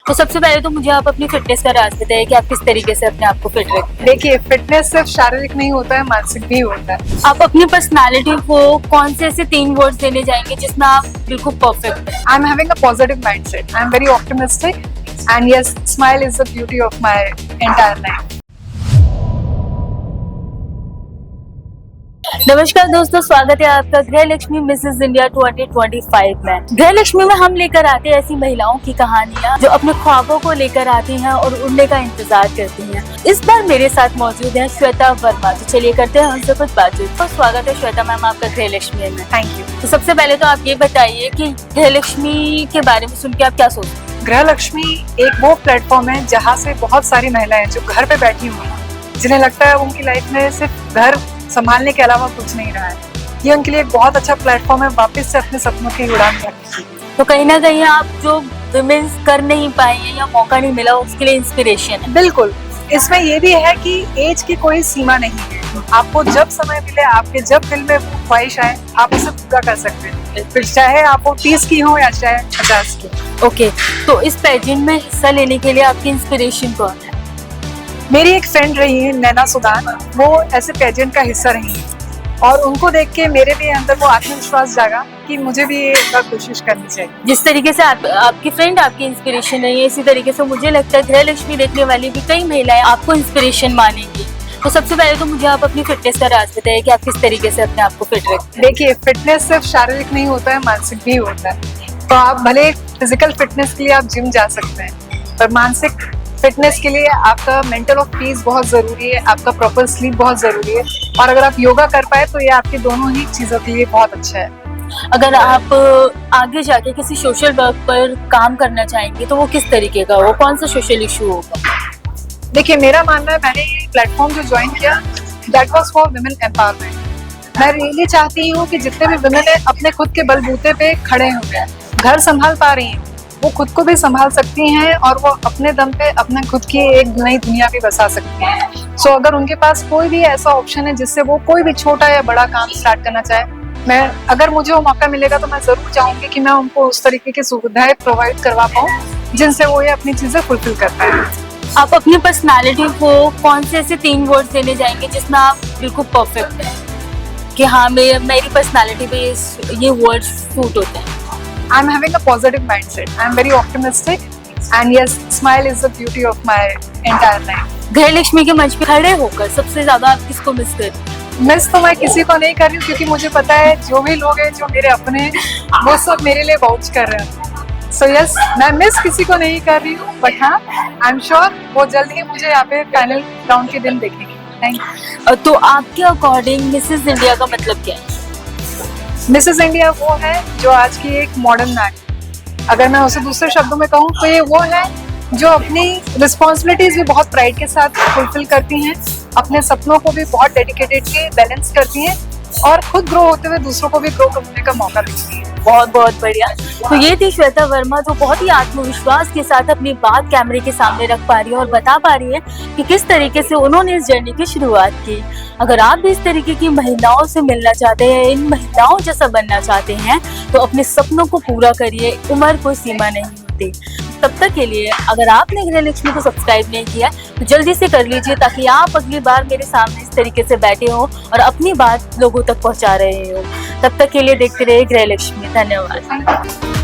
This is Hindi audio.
तो सबसे पहले तो मुझे आप अपनी फिटनेस का राज बताइए कि आप किस तरीके से अपने आप को फिट रखते हैं। देखिए, फिटनेस सिर्फ शारीरिक नहीं होता है, मानसिक भी होता है। आप अपनी पर्सनालिटी को कौन से ऐसे 3 वर्ड्स देने जाएंगे जिसमें आप बिल्कुल परफेक्ट हैं? I am having a positive mindset, I am very optimistic and yes, smile is the beauty of my entire life. नमस्कार दोस्तों, स्वागत है आपका गृह लक्ष्मी मिसेस इंडिया 2025 में। गृह लक्ष्मी में हम लेकर आते हैं ऐसी महिलाओं की कहानियां जो अपने ख्वाबों को लेकर आती हैं और उड़ने का इंतजार करती हैं। इस बार मेरे साथ मौजूद है श्वेता वर्मा। तो चलिए करते हैं उनसे कुछ बातचीत। तो स्वागत है श्वेता मैम आपका गृह लक्ष्मी में। Thank you. तो सबसे पहले तो आप ये बताइए कि गृह लक्ष्मी के बारे में सुन के आप क्या सोचते हैं? गृह लक्ष्मी एक वो प्लेटफॉर्म है जहाँ से बहुत सारी महिलाएं जो घर पे बैठी हुई हैं, जिन्हें लगता है उनकी लाइफ में सिर्फ घर संभालने के अलावा कुछ नहीं रहा है, ये उनके लिए एक बहुत अच्छा प्लेटफॉर्म है वापस से अपने सपनों की उड़ान भरने की। तो कहीं ना कहीं आप जो विमेंस कर नहीं पाई हैं या मौका नहीं मिला उसके लिए इंस्पिरेशन है। बिल्कुल, इसमें ये भी है कि एज की कोई सीमा नहीं है। आपको जब समय मिले, आपके जब दिल में वो ख्वाहिश आए, आप उसे पूरा कर सकते हैं, फिर चाहे आप वो 30 की हो या चाहे 50 की। ओके, तो इस पेजेंट में हिस्सा लेने के लिए आपकी इंस्पिरेशन कौन है? मेरी एक फ्रेंड रही है नैना सुदान, वो ऐसे पेजेंट का हिस्सा रही है और उनको देख के मेरे भी अंदर वो आत्मविश्वास जागा कि मुझे भी ये एक बार कोशिश करनी चाहिए। जिस तरीके से आपकी फ्रेंड आपकी इंस्पिरेशन रही है, इसी तरीके से मुझे लगता है गृह लक्ष्मी देखने वाली भी कई महिलाएं आपको इंस्पिरेशन मानेंगी। तो सबसे पहले तो मुझे आप अपनी फिटनेस का राज बताइए कि आप किस तरीके से अपने आप को फिट रखते हैं। देखिए, फिटनेस सिर्फ शारीरिक नहीं होता है, मानसिक भी होता है। तो आप भले फिजिकल फिटनेस के लिए आप जिम जा सकते हैं, पर मानसिक फिटनेस के लिए आपका मेंटल ऑफ पीस बहुत जरूरी है, आपका प्रॉपर स्लीप बहुत जरूरी है, और अगर आप योगा कर पाए तो ये आपकी दोनों ही चीजों के लिए बहुत अच्छा है। अगर आप आगे जाके किसी सोशल वर्क पर काम करना चाहेंगे तो वो किस तरीके का हो, कौन सा सोशल इशू होगा? देखिए, मेरा मानना है, मैंने ये प्लेटफॉर्म जो ज्वाइन किया that was for women empowerment. मैं रियली चाहती हूँ कि जितने भी वुमेन है अपने खुद के बलबूते पे खड़े हो गए, घर संभाल पा रही हैं, वो खुद को भी संभाल सकती हैं और वो अपने दम पे अपने खुद की एक नई दुनिया भी बसा सकती हैं। सो अगर उनके पास कोई भी ऐसा ऑप्शन है जिससे वो कोई भी छोटा या बड़ा काम स्टार्ट करना चाहे, अगर मुझे वो मौका मिलेगा तो मैं जरूर चाहूंगी कि मैं उनको उस तरीके की सुविधाएं प्रोवाइड करवा पाऊँ जिनसे वो ये अपनी चीजें फुलफिल कर पाए। आप अपनी पर्सनालिटी को कौन से ऐसे 3 वर्ड्स देने जाएंगे जिसमें आप बिल्कुल परफेक्ट हैं कि हाँ मेरी पर्सनालिटी पे ये वर्ड्स सूट होते हैं? I am having a positive mindset. I am very optimistic, and yes, smile is the beauty of my entire life. गृह लक्ष्मी के मंच पे खड़े होकर सबसे ज्यादा आप किसको मिस करते हैं? मिस तो मैं किसी को नहीं कर रही हूँ, क्योंकि मुझे पता है जो भी लोग हैं जो मेरे अपने हैं वो सब मेरे लिए वाउच कर रहे हैं। सो यस, मैं मिस किसी को नहीं कर रही हूँ, बट हाँ, आई एम श्योर वो जल्द ही मुझे यहाँ पे फाइनल राउंड के दिन देखेंगे। Thank you. तो आपके अकॉर्डिंग मिसेस इंडिया का मतलब क्या है? मिसेस इंडिया वो है जो आज की एक मॉडर्न नारी, अगर मैं उसे दूसरे शब्दों में कहूँ तो ये वो है जो अपनी रिस्पॉन्सिबिलिटीज भी बहुत प्राइड के साथ फुलफिल करती हैं, अपने सपनों को भी बहुत डेडिकेटेडली बैलेंस करती हैं और खुद ग्रो होते हुए दूसरों को भी ग्रो करने का मौका देती हैं। बहुत बहुत बढ़िया। तो ये थी श्वेता वर्मा जो बहुत ही आत्मविश्वास के साथ अपनी बात कैमरे के सामने रख पा रही है और बता पा रही है कि किस तरीके से उन्होंने इस जर्नी की शुरुआत की। अगर आप भी इस तरीके की महिलाओं से मिलना चाहते हैं, इन महिलाओं जैसा बनना चाहते हैं, तो अपने सपनों को पूरा करिए, उम्र कोई सीमा नहीं होती। तब तक के लिए अगर आपने गृह लक्ष्मी को सब्सक्राइब नहीं किया तो जल्दी से कर लीजिए, ताकि आप अगली बार मेरे सामने इस तरीके से बैठे हो और अपनी बात लोगों तक पहुंचा रहे हो। तब तक के लिए देखते रहिए गृह लक्ष्मी। धन्यवाद।